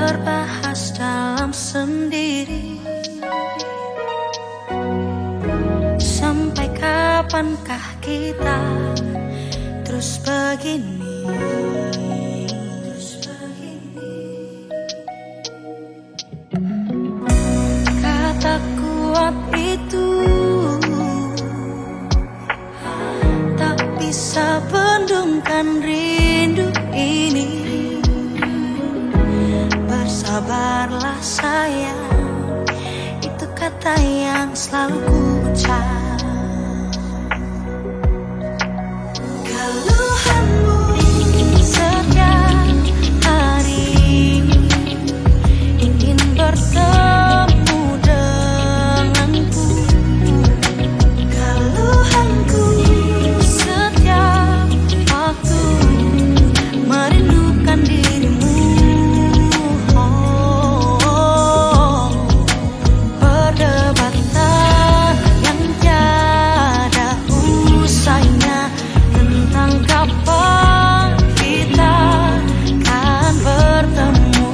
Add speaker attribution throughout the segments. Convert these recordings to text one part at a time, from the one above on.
Speaker 1: berbahas dalam sendiri. Sampai kapankah kita terus begini? Kata kuat itu tak bisa bendungkan rindu ini. Bersabarlah sayang, itu kata yang selalu ku ucap. Keluhanmu setiap hari ingin bertemu denganku. Keluhanku setiap waktu merindukan dirimu. Perdebatan yang tiada usainya tentang kapan kita akan bertemu.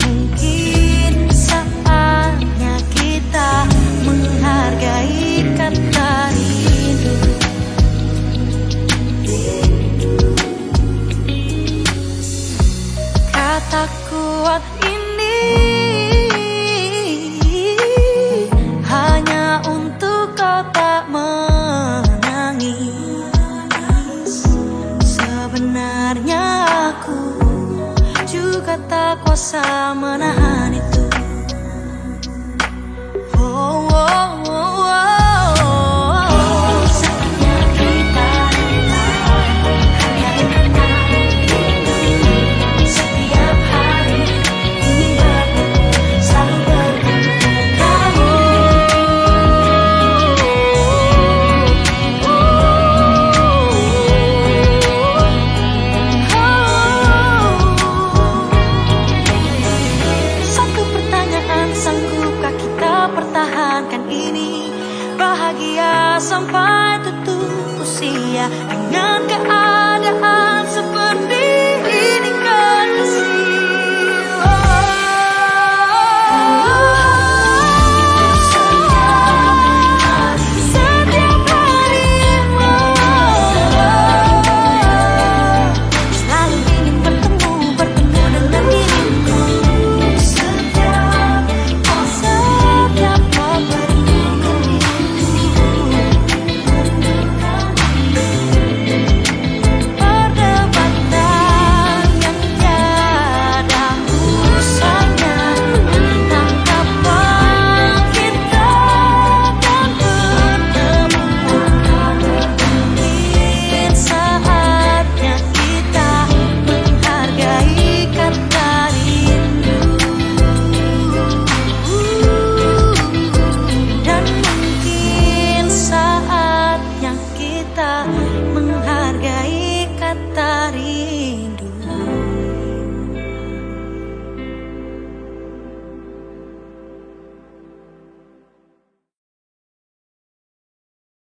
Speaker 1: Mungkin saatnya kita menghargai kata rindu. Kata kuat ini hanya untuk kau tak menangis. Sebenarnya aku juga tak kuasa menahan itu.